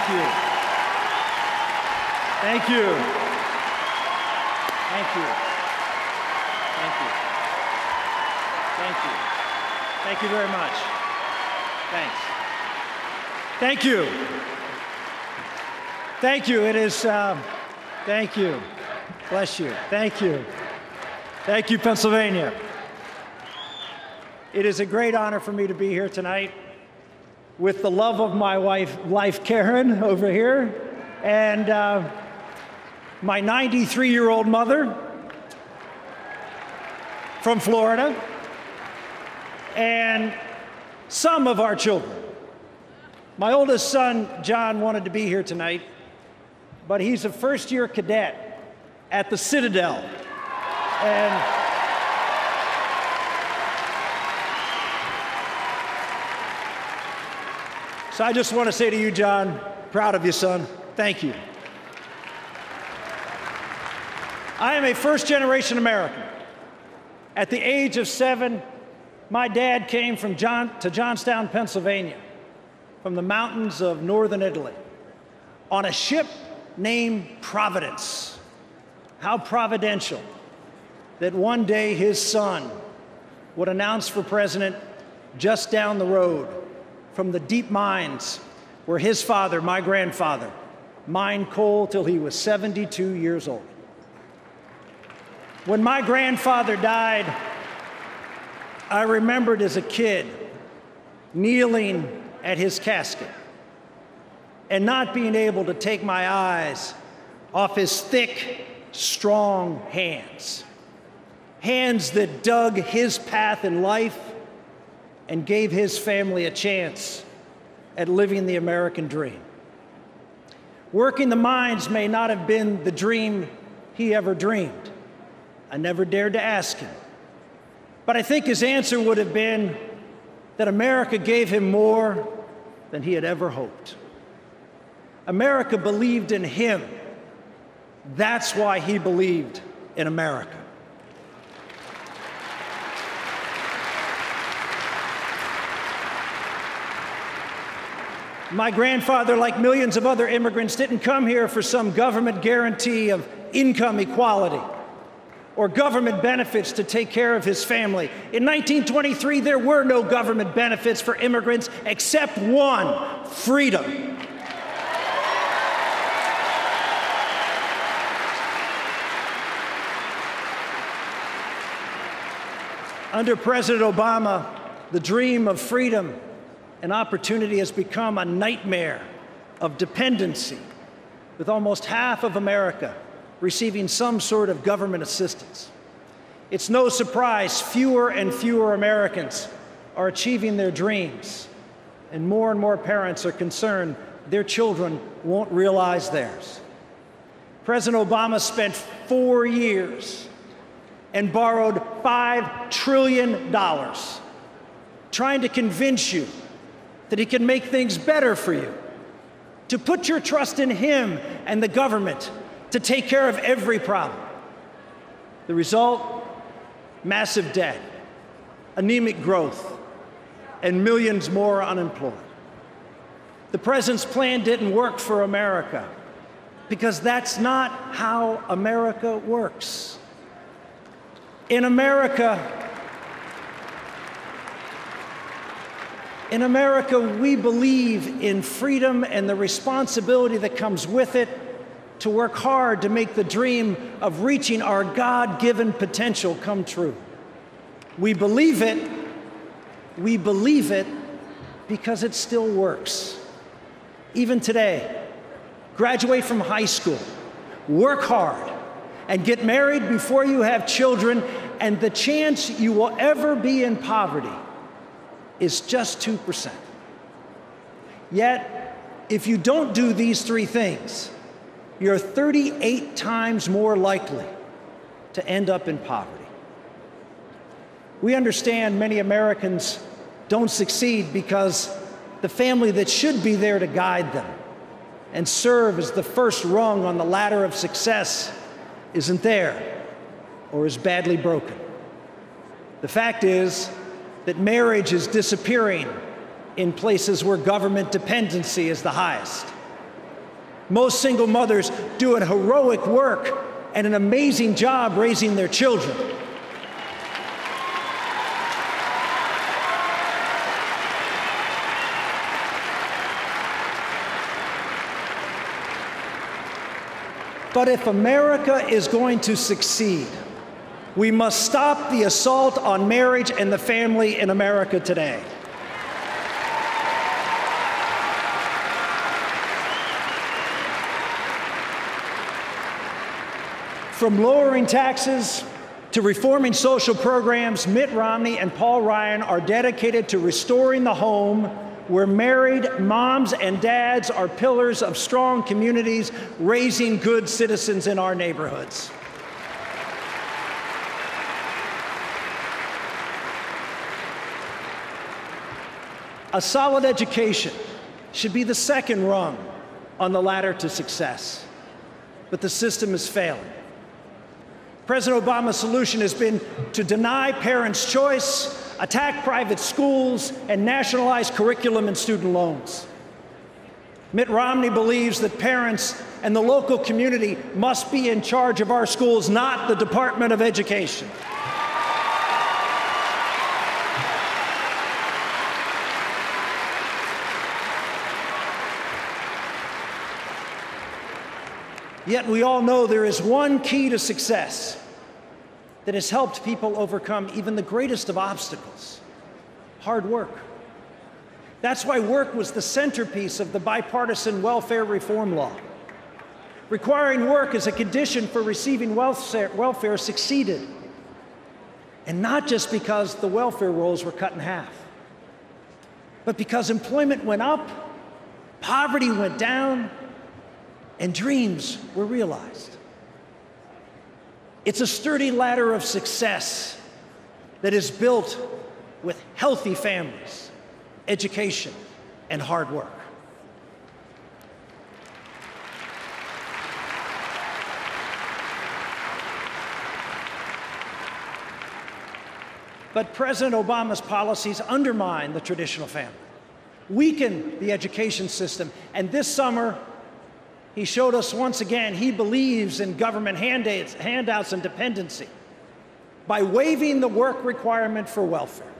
Thank you. Thank you. Thank you. Thank you. Thank you. Thank you very much. Thanks. Thank you. Thank you. It is, thank you. Bless you. Thank you. Thank you, Pennsylvania. It is a great honor for me to be here tonight with the love of my wife Karen, over here, and my 93-year-old mother from Florida, and some of our children. My oldest son, John, wanted to be here tonight, but he's a first-year cadet at the Citadel. And so I just want to say to you, John, proud of you, son. Thank you. I am a first-generation American. At the age of 7, my dad came to Johnstown, Pennsylvania, from the mountains of northern Italy, on a ship named Providence. How providential that one day his son would announce for president just down the road from the deep mines where his father, my grandfather, mined coal till he was 72 years old. When my grandfather died, I remembered as a kid kneeling at his casket and not being able to take my eyes off his thick, strong hands. Hands that dug his path in life and gave his family a chance at living the American dream. Working the mines may not have been the dream he ever dreamed. I never dared to ask him. But I think his answer would have been that America gave him more than he had ever hoped. America believed in him. That's why he believed in America. My grandfather, like millions of other immigrants, didn't come here for some government guarantee of income equality or government benefits to take care of his family. In 1923, there were no government benefits for immigrants except one: freedom. Under President Obama, the dream of freedom and opportunity has become a nightmare of dependency, with almost half of America receiving some sort of government assistance. It's no surprise fewer and fewer Americans are achieving their dreams, and more parents are concerned their children won't realize theirs. President Obama spent 4 years and borrowed $5 trillion trying to convince you that he can make things better for you, to put your trust in him and the government to take care of every problem. The result? Massive debt, anemic growth, and millions more unemployed. The president's plan didn't work for America because that's not how America works. In America, we believe in freedom and the responsibility that comes with it to work hard to make the dream of reaching our God-given potential come true. We believe it because it still works. Even today, graduate from high school, work hard, and get married before you have children, and the chance you will ever be in poverty is just 2%. Yet, if you don't do these 3 things, you're 38 times more likely to end up in poverty. We understand many Americans don't succeed because the family that should be there to guide them and serve as the first rung on the ladder of success isn't there or is badly broken. The fact is that marriage is disappearing in places where government dependency is the highest. Most single mothers do an heroic work and an amazing job raising their children. But if America is going to succeed, we must stop the assault on marriage and the family in America today. From lowering taxes to reforming social programs, Mitt Romney and Paul Ryan are dedicated to restoring the home where married moms and dads are pillars of strong communities, raising good citizens in our neighborhoods. A solid education should be the second rung on the ladder to success, but the system is failing. President Obama's solution has been to deny parents' choice, attack private schools, and nationalize curriculum and student loans. Mitt Romney believes that parents and the local community must be in charge of our schools, not the Department of Education. Yet we all know there is one key to success that has helped people overcome even the greatest of obstacles: hard work. That's why work was the centerpiece of the bipartisan welfare reform law. Requiring work as a condition for receiving welfare succeeded. And not just because the welfare rolls were cut in half, but because employment went up, poverty went down, and dreams were realized. It's a sturdy ladder of success that is built with healthy families, education, and hard work. But President Obama's policies undermine the traditional family, weaken the education system, and this summer, he showed us once again he believes in government handouts and dependency by waiving the work requirement for welfare.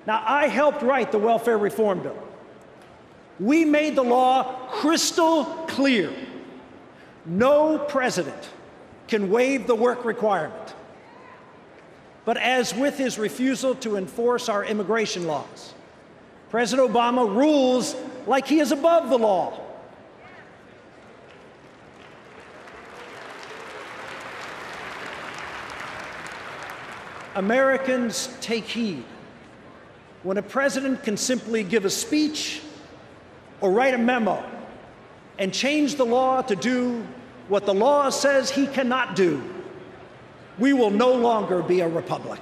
Now, I helped write the welfare reform bill. We made the law crystal clear. No president can waive the work requirement. But as with his refusal to enforce our immigration laws, President Obama rules like he is above the law. Americans, take heed. When a president can simply give a speech or write a memo and change the law to do what the law says he cannot do, we will no longer be a republic.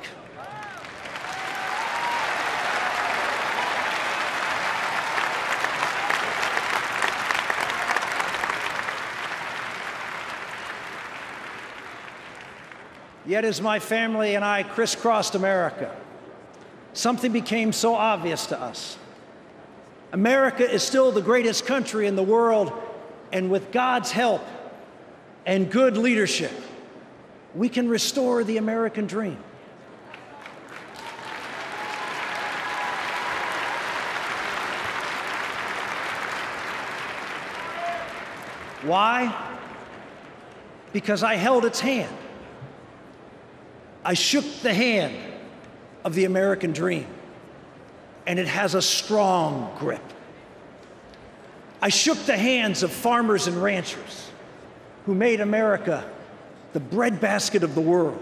Yet as my family and I crisscrossed America, something became so obvious to us. America is still the greatest country in the world, and with God's help and good leadership, we can restore the American dream. Why? Because I held its hand. I shook the hand of the American dream, and it has a strong grip. I shook the hands of farmers and ranchers who made America the breadbasket of the world,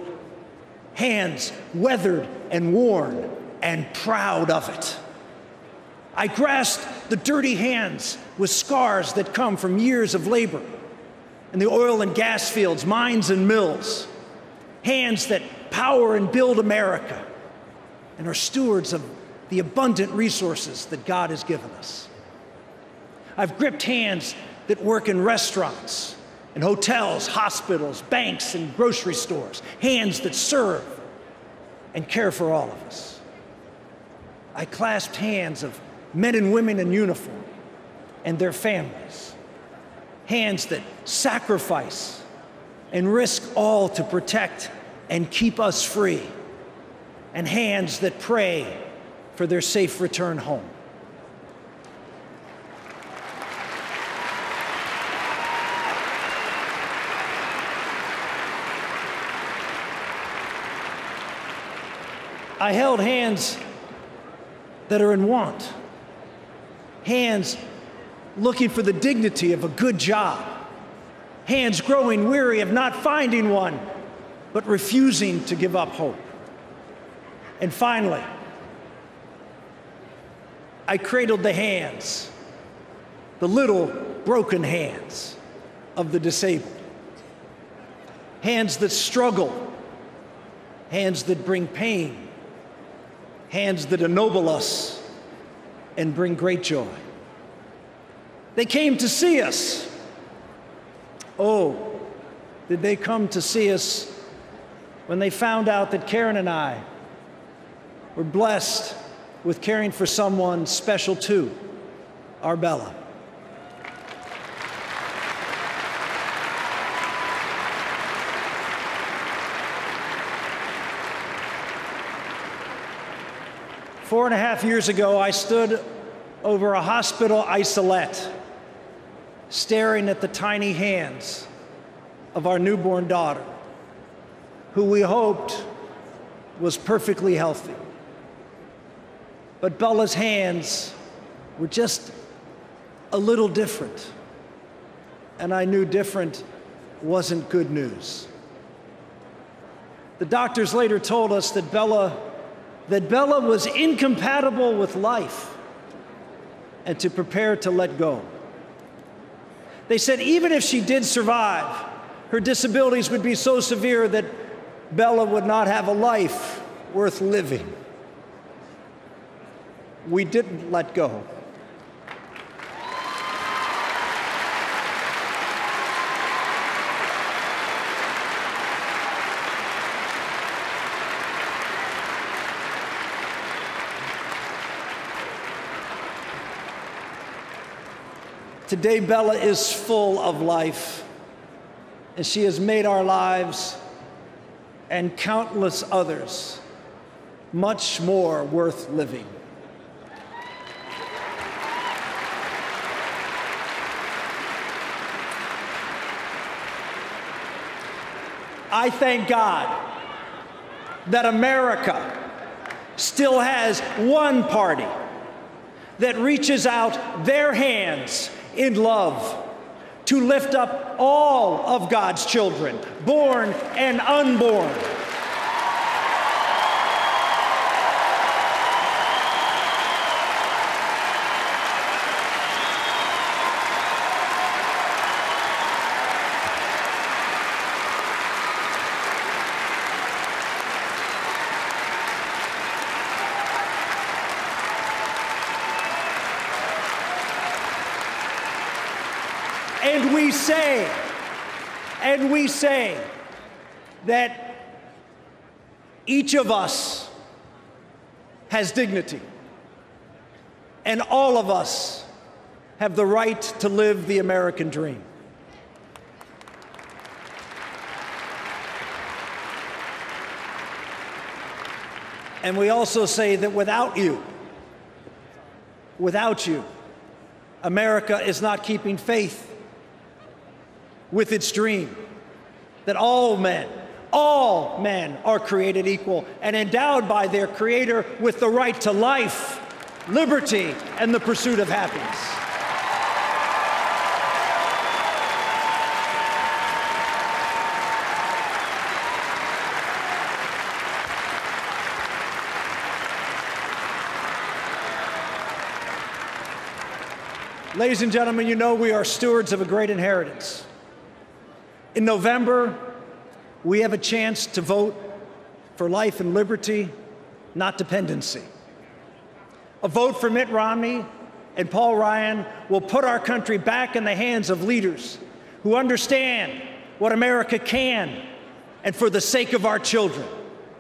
hands weathered and worn and proud of it. I grasped the dirty hands with scars that come from years of labor in the oil and gas fields, mines and mills, hands that power and build America and are stewards of the abundant resources that God has given us. I've gripped hands that work in restaurants, in hotels, hospitals, banks, and grocery stores, hands that serve and care for all of us. I clasped hands of men and women in uniform and their families, hands that sacrifice and risk all to protect and keep us free, and hands that pray for their safe return home. I held hands that are in want, hands looking for the dignity of a good job, hands growing weary of not finding one, but refusing to give up hope. And finally, I cradled the hands, the little broken hands of the disabled, hands that struggle, hands that bring pain, hands that ennoble us and bring great joy. They came to see us. Oh, did they come to see us when they found out that Karen and I were blessed with caring for someone special too, our Bella. Four and a half years ago, I stood over a hospital isolette, staring at the tiny hands of our newborn daughter, who we hoped was perfectly healthy. But Bella's hands were just a little different, and I knew different wasn't good news. The doctors later told us that Bella was incompatible with life and to prepare to let go. They said even if she did survive, her disabilities would be so severe that Bella would not have a life worth living. We didn't let go. Today, Bella is full of life, and she has made our lives and countless others much more worth living. I thank God that America still has one party that reaches out their hands in love to lift up all of God's children, born and unborn. And we say that each of us has dignity, and all of us have the right to live the American dream. And we also say that without you, America is not keeping faith with its dream that all men are created equal and endowed by their Creator with the right to life, liberty, and the pursuit of happiness. Ladies and gentlemen, you know we are stewards of a great inheritance. In November, we have a chance to vote for life and liberty, not dependency. A vote for Mitt Romney and Paul Ryan will put our country back in the hands of leaders who understand what America can, and for the sake of our children,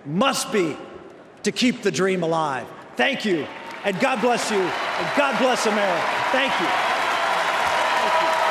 must be to keep the dream alive. Thank you, and God bless you, and God bless America. Thank you. Thank you.